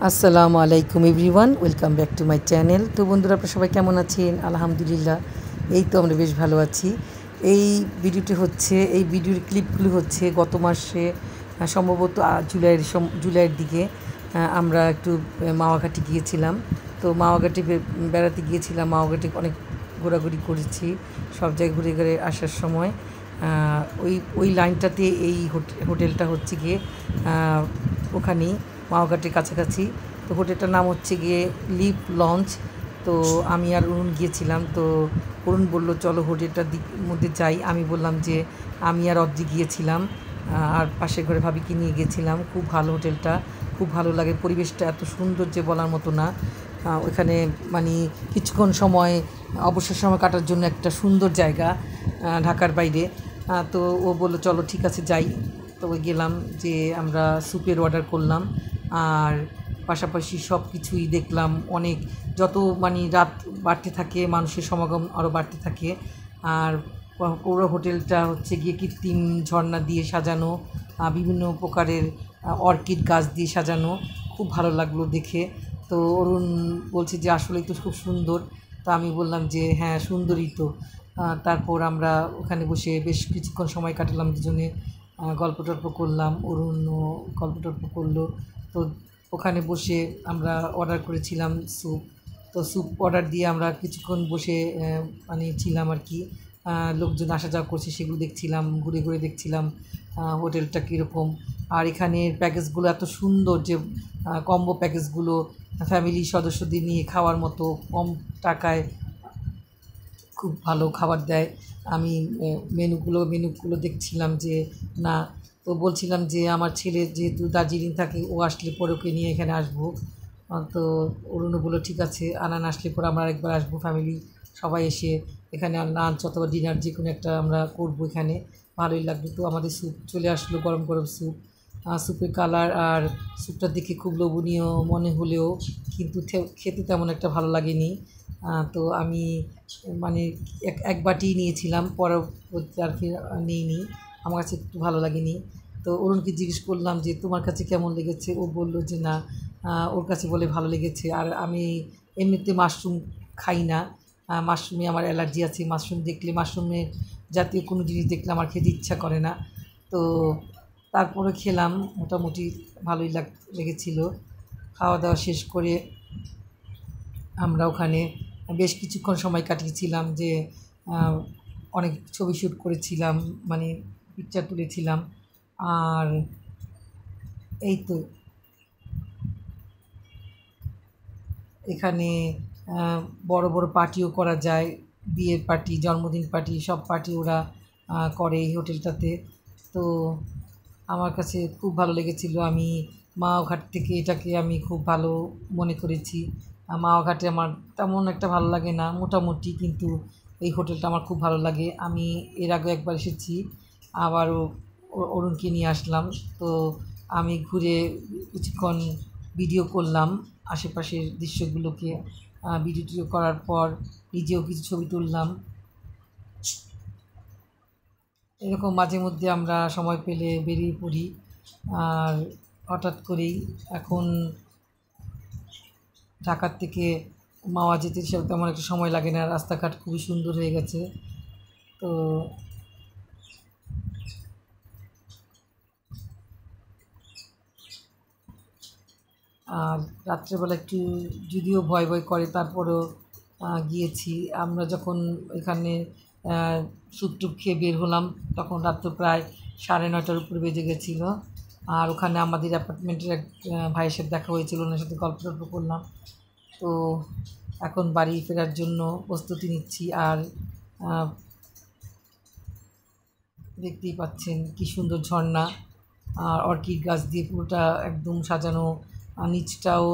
আসসালামু আলাইকুম everyone, welcome back to my channel. তো বন্ধুরা, আপনারা সবাই কেমন আছেন? আলহামদুলিল্লাহ, এই তো আমরা বেশ ভালো আছি। এই এই ভিডিওর ক্লিপগুলো হচ্ছে গত মাসে সম্ভবত জুলাইয়ের দিকে আমরা একটু মাওয়াঘাটে গিয়েছিলাম। তো মাওয়াঘাটে বেড়াতে গিয়েছিলাম। মাওয়াঘাটে অনেক ঘোরাঘুরি করেছি, সব জায়গায় ঘুরে ঘুরে আসার সময় ওই লাইনটাতে এই হোটেলটা হচ্ছে গিয়ে ওখানেই মাওয়াঘাটের কাছাকাছি। তো হোটেলটার নাম হচ্ছে গিয়ে লিভ লঞ্চ। তো আমি আর অরুণ গিয়েছিলাম। তো অরুণ বলল চলো হোটেলটার মধ্যে যাই। আমি বললাম যে আমি আর অদ্রি গিয়েছিলাম, আর পাশের ঘরে ভাবিকে নিয়ে গিয়েছিলাম। খুব ভালো হোটেলটা, খুব ভালো লাগে। পরিবেশটা এত সুন্দর যে বলার মতো না। ওখানে মানে কিছুক্ষণ সময় অবসর সময় কাটার জন্য একটা সুন্দর জায়গা ঢাকার বাইরে। তো ও বললো চলো ঠিক আছে যাই। তো গেলাম, যে আমরা স্যুপের অর্ডার করলাম, আর পাশাপাশি সব কিছুই দেখলাম। অনেক যত মানে রাত বাড়তে থাকে মানুষের সমাগম আরও বাড়তে থাকে। আর পুরো হোটেলটা হচ্ছে গিয়ে কৃত্রিম ঝর্ণা দিয়ে সাজানো, বিভিন্ন প্রকারের অর্কিড গাছ দিয়ে সাজানো। খুব ভালো লাগলো দেখে। তো অরুণ বলছে যে আসলেই তো খুব সুন্দর। তো আমি বললাম যে হ্যাঁ সুন্দরই তো। তারপর আমরা ওখানে বসে বেশ কিছুক্ষণ সময় কাটালাম দুজনে, গল্প টল্প করলাম। অরুণও গল্প টল্প করলো। তো ওখানে বসে আমরা অর্ডার করেছিলাম স্যুপ। তো স্যুপ অর্ডার দিয়ে আমরা কিছুক্ষণ বসে মানে ছিলাম আর কি। লোকজন আসা যাওয়া করছে সেগুলো দেখছিলাম, ঘুরে ঘুরে দেখছিলাম হোটেলটা কীরকম। আর এখানের প্যাকেজগুলো এত সুন্দর যে কম্বো প্যাকেজগুলো ফ্যামিলি সদস্যদের নিয়ে খাওয়ার মতো, কম টাকায় খুব ভালো খাবার দেয়। আমি মেনুগুলো দেখছিলাম যে না। তো বলছিলাম যে আমার ছেলে যেহেতু দার্জিলিং থাকে, ও আসলে পরে ওকে নিয়ে এখানে আসবো। তো অরুণও বললো ঠিক আছে, আনান আসলে পরে আমরা একবার আসবো ফ্যামিলি সবাই এসে এখানে লাঞ্চ অথবা ডিনার যে কোনো একটা আমরা করবো এখানে। ভালোই লাগবে। তো আমাদের স্যুপ চলে আসলো, গরম গরম স্যুপ। স্যুপের কালার আর স্যুপটা দেখে খুব লোভনীয় মনে হলেও কিন্তু খেতে তেমন একটা ভালো লাগেনি। তো আমি মানে এক বাটিই নিয়েছিলাম, পরবর্তী আর কি নিইনি। আমার কাছে একটু ভালো লাগেনি। তো অরুণকে জিজ্ঞেস করলাম যে তোমার কাছে কেমন লেগেছে। ও বললো যে না, ওর কাছে বলে ভালো লেগেছে। আর আমি এমনিতে মাশরুম খাই না, মাশরুমে আমার অ্যালার্জি আছে। মাশরুমের জাতীয় কোনো জিনিস দেখলে আমার খেতে ইচ্ছা করে না। তো তারপরে খেলাম, মোটামুটি ভালোই লেগেছিলো। খাওয়া দাওয়া শেষ করে আমরা ওখানে বেশ কিছুক্ষণ সময় কাটিয়েছিলাম, যে অনেক ছবি শ্যুট করেছিলাম, মানে পিকচার তুলেছিলাম। আর এই তো এখানে বড় বড় পার্টিও করা যায়, বিয়ের পার্টি, জন্মদিন পার্টি, সব পার্টি ওরা করে এই হোটেলটাতে। তো আমার কাছে খুব ভালো লেগেছিলো। আমি মাওঘাট থেকে এটাকে আমি খুব ভালো মনে করেছি। মাওঘাটে আমার তেমন একটা ভালো লাগে না, মোটামুটি, কিন্তু এই হোটেলটা আমার খুব ভালো লাগে। আমি এর আগে একবার এসেছি, আবারও অরুণকে নিয়ে আসলাম। তো আমি ঘুরে কিছুক্ষণ ভিডিও করলাম আশেপাশের দৃশ্যগুলোকে। ভিডিও টিডিও করার পর নিজেও কিছু ছবি তুললাম। এরকম মাঝে মধ্যে আমরা সময় পেলে বেরিয়ে পড়ি। আর হঠাৎ করেই এখন ঢাকার থেকে মাওয়া যেতে তেমন একটা সময় লাগে না, রাস্তাঘাট খুবই সুন্দর হয়ে গেছে। তো আর রাত্রেবেলা একটু যদিও ভয় ভয় করে, তারপরেও গিয়েছি। আমরা যখন এখানে স্যুপ টুপ খেয়ে বের হলাম তখন রাত্র প্রায় 9:30টার উপরে বেজে গেছিলো। আর ওখানে আমাদের অ্যাপার্টমেন্টের এক ভাইয়ের সাথে দেখা হয়েছিল, ওনার সাথে গল্প টল্প করলাম। তো এখন বাড়ি ফেরার জন্য প্রস্তুতি নিচ্ছি। আর দেখতেই পাচ্ছেন কী সুন্দর ঝর্ণা, আর অর্কিড গাছ দিয়ে পুরোটা একদম সাজানো, নিচটাও